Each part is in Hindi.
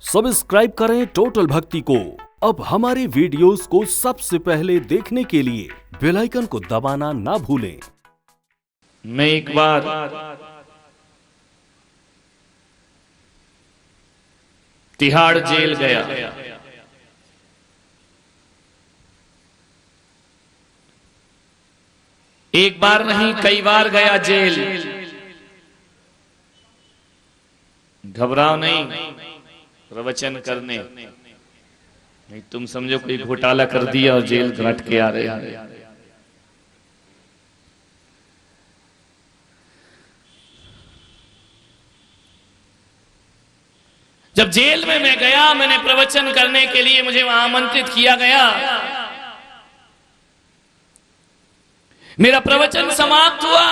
सब्सक्राइब करें टोटल भक्ति को। अब हमारे वीडियोस को सबसे पहले देखने के लिए बेल आइकन को दबाना ना भूलें। मैं एक बार तिहाड़ जेल गया। एक बार नहीं, कई बार गया जेल। घबराओ नहीं प्रवचन करने, नहीं तुम समझो कोई घोटाला कर दिया और जेल घाट के आ रहे हैं। जब जेल में मैं गया, मैंने प्रवचन करने के लिए मुझे वहां आमंत्रित किया गया। मेरा प्रवचन समाप्त हुआ।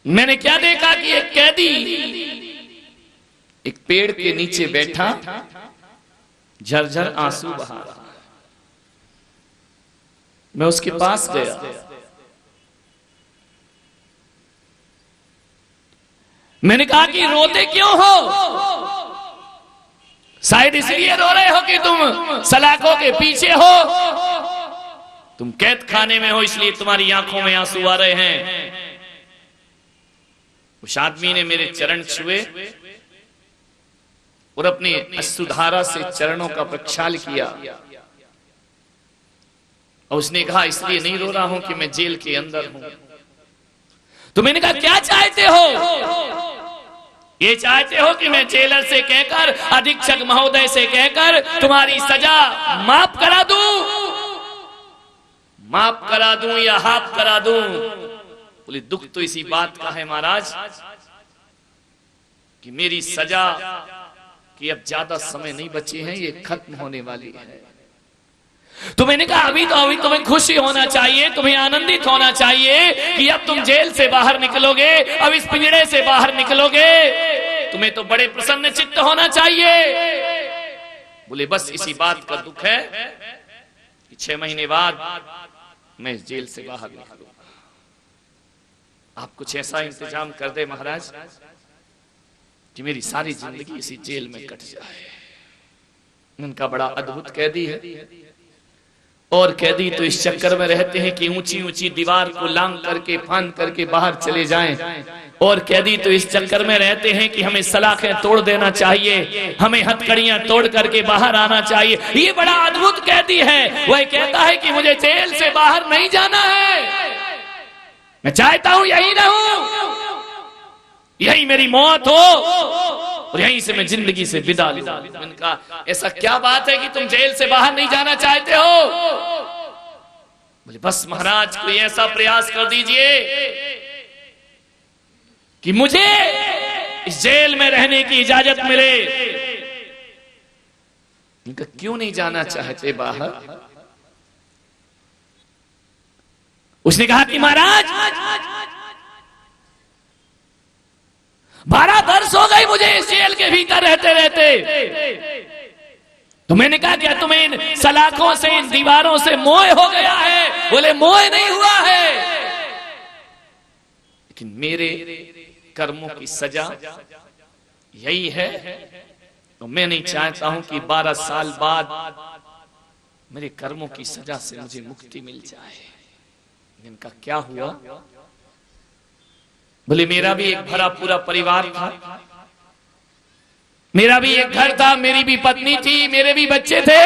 मैंने क्या देखा कि एक कैदी एक पेड़ के नीचे बैठा, झरझर आंसू बहा रहा। मैं उसके पास गया। मैंने कहा कि रोते क्यों हो? शायद इसलिए रो रहे हो कि तुम सलाखों के पीछे हो, तुम कैद खाने में हो, इसलिए तुम्हारी आंखों में आंसू आ रहे हैं। उस आदमी ने मेरे चरण छुए और अपने अश्रुधारा से चरणों का प्रक्षाल किया और उसने कहा, इसलिए नहीं रो रहा हूं कि मैं जेल के अंदर हूं। तो मैंने कहा, क्या चाहते हो? ये चाहते हो कि मैं जेलर से कहकर, अधीक्षक महोदय से कहकर तुम्हारी सजा माफ करा दूं? माफ करा दूं या हाफ करा दूं? बोले, दुख तो इसी बात का है महाराज कि मेरी सजा कि अब ज्यादा समय नहीं बचे हैं, ये खत्म होने वाली है। तो मैंने कहा, अभी तुम्हें खुशी होना चाहिए, तुम्हें आनंदित होना चाहिए कि अब तुम जेल से बाहर निकलोगे, अब इस पिंजड़े से बाहर निकलोगे, तुम्हें तो बड़े प्रसन्न चित्त होना चाहिए। बोले, बस इसी बात का दुख है कि 6 महीने बाद मैं इस जेल से बाहर निकलूंगा। आप कुछ ऐसा इंतजाम कर दे महाराज कि मेरी सारी जिंदगी इसी जेल में कट जाए। उनका बड़ा अद्भुत कैदी है, और कैदी तो इस चक्कर में रहते हैं कि ऊंची ऊंची दीवार को लांग करके फांद करके बाहर चले जाएं, और कैदी तो इस चक्कर में रहते हैं कि हमें सलाखें तोड़ देना चाहिए, हमें हथकड़ियां तोड़ करके बाहर आना चाहिए। ये बड़ा अद्भुत कैदी है। वह कहता है कि मुझे जेल से बाहर नहीं जाना है, मैं चाहता हूं यही रहूं, यही मेरी मौत हो और यहीं से मैं जिंदगी से विदा लूं। मैंने कहा, ऐसा क्या बात है कि तुम जेल से बाहर नहीं जाना चाहते हो? बोले, बस महाराज कोई ऐसा प्रयास कर दीजिए कि मुझे इस जेल में रहने की इजाजत मिले। उनका क्यों नहीं जाना चाहते बाहर? उसने कहा कि महाराज 12 वर्ष हो गए मुझे इस जेल के भीतर रहते रहते। तो मैंने कहा, क्या तुम्हें इन सलाखों से, इन दीवारों से मोह हो गया है? बोले, मोह नहीं हुआ है, लेकिन मेरे कर्मों की सजा यही है, तो मैं नहीं चाहता हूं कि 12 साल बाद मेरे कर्मों की सजा से मुझे मुक्ति मिल जाए। इनका क्या हुआ? बोले, मेरा भी एक भरा पूरा परिवार था, मेरा भी एक घर था, मेरी भी पत्नी थी, मेरे भी बच्चे थे।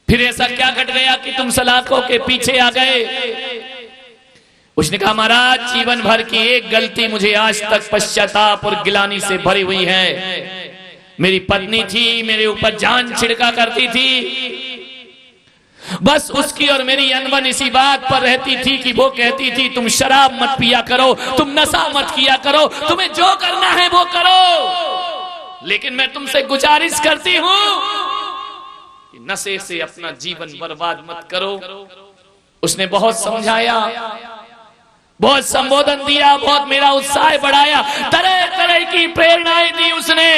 फिर ऐसा क्या घट गया कि तुम सलाखों के पीछे आ गए? उसने कहा, महाराज जीवन भर की एक गलती मुझे आज तक पश्चाताप और गिलानी से भरी हुई है। मेरी पत्नी थी, मेरे ऊपर जान छिड़का करती थी, बस उसकी और मेरी अनबन इसी बात पर रहती थी कि वो कहती थी, तुम शराब मत पिया करो, तुम नशा मत किया करो, तुम्हें जो करना है वो करो, लेकिन मैं तुमसे गुजारिश करती हूं कि नशे से अपना जीवन बर्बाद मत करो। उसने बहुत समझाया, बहुत संबोधन दिया, बहुत मेरा उत्साह बढ़ाया, तरह तरह की प्रेरणाएं दी उसने,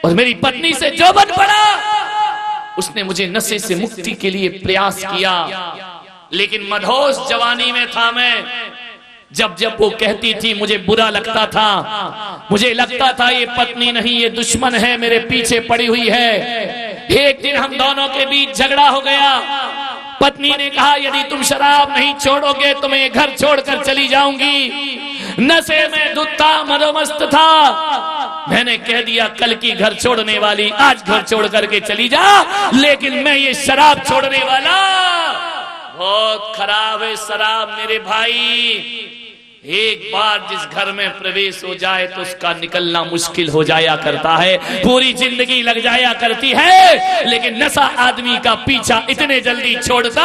और मेरी पत्नी से जो बन पड़ा उसने मुझे नशे से मुक्ति के लिए प्रयास किया। लेकिन मधोस जवानी में था मैं, जब जब वो कहती थी मुझे बुरा लगता था, मुझे लगता था ये पत्नी नहीं ये दुश्मन है, मेरे पीछे पड़ी हुई है। एक दिन हम दोनों के बीच झगड़ा हो गया। पत्नी ने कहा यदि तुम शराब नहीं छोड़ोगे तो मैं घर छोड़कर चली जाऊंगी। नशे में धुत था, मदोमस्त था। मैंने कह दिया कल की घर छोड़ने वाली आज घर छोड़ करके चली जा, लेकिन मैं ये शराब छोड़ने वाला। बहुत खराब है शराब मेरे भाई। एक बार जिस घर में प्रवेश हो जाए तो उसका निकलना मुश्किल हो जाया करता है, पूरी जिंदगी लग जाया करती है। लेकिन नशा आदमी का पीछा इतने जल्दी छोड़ता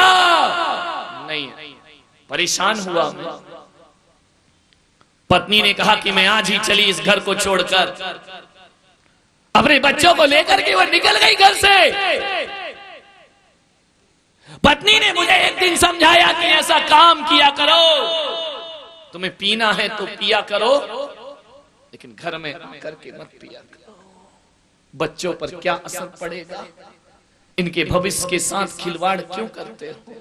नहीं। परेशान हुआ मैं। पत्नी ने कहा कि मैं आज ही चली इस घर को छोड़कर। अपने बच्चों को लेकर के वो निकल गई घर से। पत्नी ने मुझे एक दिन समझाया कि ऐसा काम किया करो, तुम्हें पीना है तो पिया करो, लेकिन घर में आकर के मत पिया करो। बच्चों पर क्या असर पड़ेगा, इनके भविष्य के साथ खिलवाड़ क्यों करते हो।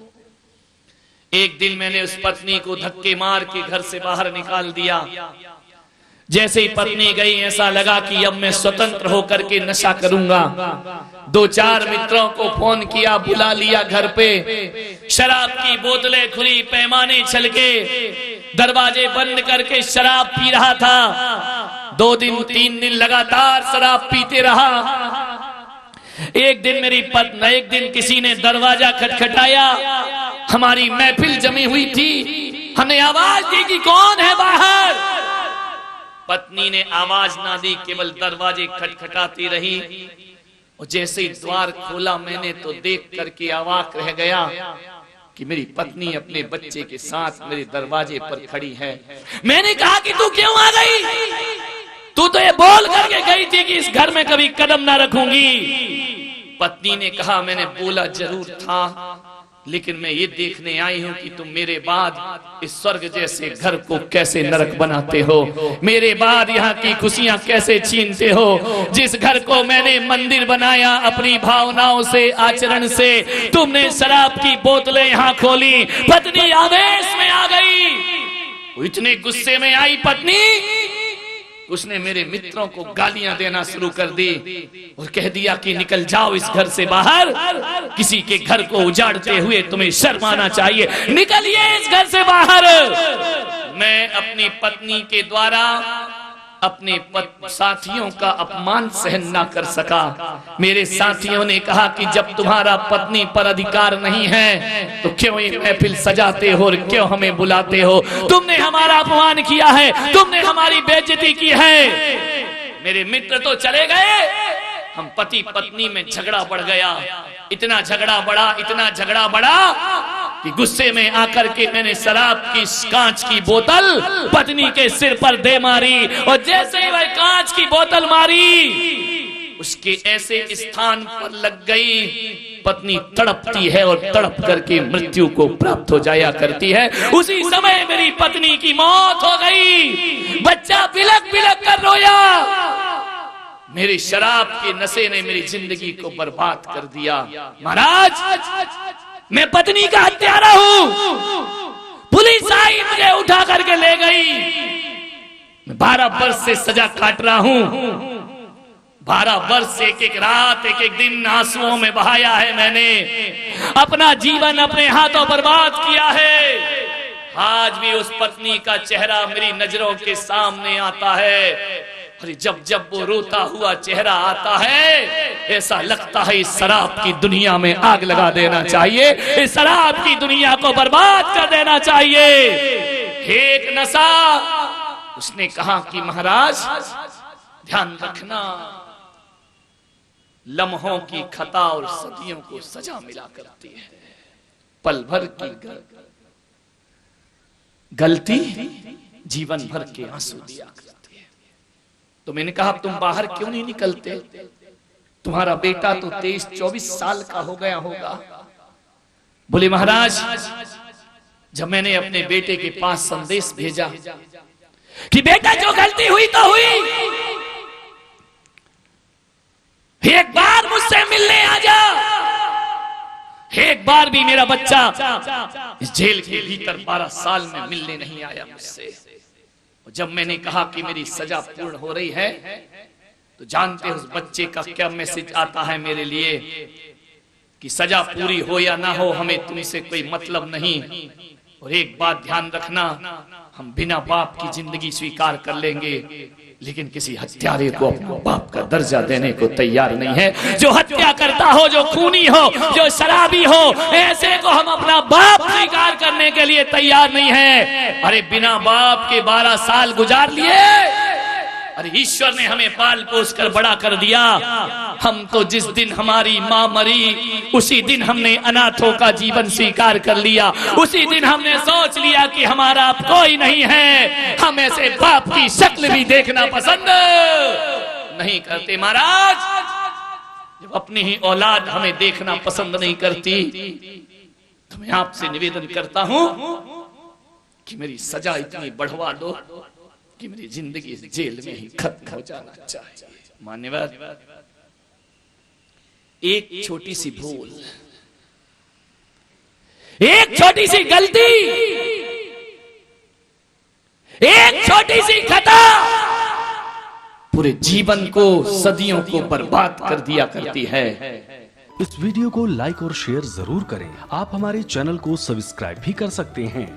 एक दिन मैंने उस पत्नी को धक्के मार के घर से बाहर निकाल दिया। जैसे ही पत्नी गई ऐसा लगा कि अब मैं स्वतंत्र होकर के नशा करूंगा। 2-4 मित्रों को फोन किया, बुला लिया घर पे। शराब की बोतलें खुली, पैमाने छलके, दरवाजे बंद करके शराब पी रहा था। 2 दिन 3 दिन लगातार शराब पीते रहा। एक दिन किसी ने दरवाजा खटखटाया। हमारी महफिल जमी हुई थी। हमने आवाज दी कि कौन है बाहर। पत्नी ने आवाज ना दी, केवल दरवाजे खटखटाती रही। और जैसे ही द्वार खोला मैंने तो देख करके अवाक रह गया कि मेरी पत्नी अपने बच्चे के साथ मेरे दरवाजे पर खड़ी है। मैंने कहा कि तू क्यों आ गई? तू तो ये बोल करके गई थी कि इस घर में कभी कदम ना रखूंगी। पत्नी ने कहा मैंने बोला जरूर था, लेकिन मैं ये देखने आई हूं कि तुम मेरे बाद इस स्वर्ग जैसे घर को कैसे नरक बनाते हो, मेरे बाद यहाँ की खुशियां कैसे छीनते हो। जिस घर को मैंने मंदिर बनाया अपनी भावनाओं से, आचरण से, तुमने शराब की बोतलें यहाँ खोली। पत्नी आवेश में आ गई। वो इतने गुस्से में आई पत्नी, उसने मेरे मित्रों को गालियां देना शुरू कर दी और कह दिया कि निकल जाओ इस घर से बाहर। किसी के घर को उजाड़ते हुए तुम्हें शर्म आना चाहिए, निकलिए इस घर से बाहर। मैं अपनी पत्नी के द्वारा अपने साथियों का अपमान सहन ना कर सका। मेरे साथियों ने कहा कि जब तुम्हारा पत्नी पर अधिकार नहीं है तो क्यों ये महफिल सजाते हो और क्यों हमें बुलाते हो। तुमने हमारा अपमान किया है, तुमने हमारी बेइज्जती की है। मेरे मित्र तो चले गए, हम पति पत्नी में झगड़ा बढ़ गया। इतना झगड़ा बढ़ा कि गुस्से में आकर के मैंने शराब की कांच की बोतल पत्नी के सिर पर दे मारी। और जैसे ही वह कांच की बोतल मारी उसके ऐसे स्थान पर लग गई, पत्नी तड़पती है और तड़प करके मृत्यु को प्राप्त हो जाया करती है। उसी समय मेरी पत्नी की मौत हो गई। बच्चा बिलक बिलक कर रोया। मेरी शराब के नशे ने मेरी जिंदगी को बर्बाद कर दिया। महाराज, मैं पत्नी का हत्यारा हूं। पुलिस आई, मुझे उठा करके ले गई। मैं 12 वर्ष से सजा काट रहा हूं। 12 वर्ष, एक रात, एक दिन आंसुओं में बहाया है मैंने। अपना जीवन अपने हाथों बर्बाद किया है। आज भी उस पत्नी का चेहरा मेरी नजरों के सामने आता है। अरे जब जब वो रोता हुआ चेहरा आता है ऐसा लगता है इस शराब की दुनिया में आग लगा देना चाहिए, इस शराब की दुनिया को बर्बाद कर देना चाहिए। एक नशा। उसने कहा कि महाराज ध्यान रखना, लम्हों की खता और सदियों को सजा मिला करती है। पल भर की गलती जीवन भर के आंसू दिया करती है। तो मैंने कहा तुम बाहर क्यों नहीं निकलते? तुम्हारा बेटा तो 23-24 साल का हो गया होगा। बोले महाराज, जब मैंने अपने बेटे के पास संदेश भेजा कि बेटा जो गलती हुई तो हुई, एक बार मुझसे मिलने आ जा, एक बार भी मेरा बच्चा इस जेल के भीतर 12 साल में मिलने नहीं आया मुझसे। जब मैंने कहा कि मेरी सजा पूर्ण हो रही है, तो जानते उस बच्चे का क्या मैसेज आता है मेरे लिए कि सजा पूरी हो या ना हो, हमें तुमसे कोई मतलब नहीं। और एक बात ध्यान रखना, हम बिना बाप की जिंदगी स्वीकार कर लेंगे, लेकिन किसी हत्यारे को अपना बाप का दर्जा देने को तैयार नहीं है। जो हत्या करता हो, जो खूनी हो, जो शराबी हो, ऐसे को हम अपना बाप स्वीकार करने के लिए तैयार नहीं है। अरे बिना बाप के 12 साल गुजार लिए। अरे ईश्वर ने हमें पाल पोस कर बड़ा कर दिया। हम तो जिस दिन हमारी माँ मरी, उसी दिन हमने अनाथों का जीवन स्वीकार कर लिया। उसी दिन हमने सोच लिया कि हमारा अब कोई नहीं है। हम ऐसे बाप की शक्ल भी देखना पसंद नहीं करते। महाराज, जब अपनी ही औलाद हमें देखना पसंद नहीं करती, तो मैं आपसे निवेदन करता हूं कि मेरी सजा इतनी बढ़वा दो कि मेरी जिंदगी इस जेल में ही खत्म हो जाना चाहिए। मान्यवर, एक छोटी सी भूल, एक छोटी सी गलती, एक छोटी सी खता पूरे जीवन को, सदियों को बर्बाद कर दिया करती है। इस वीडियो को लाइक और शेयर जरूर करें। आप हमारे चैनल को सब्सक्राइब भी कर सकते हैं।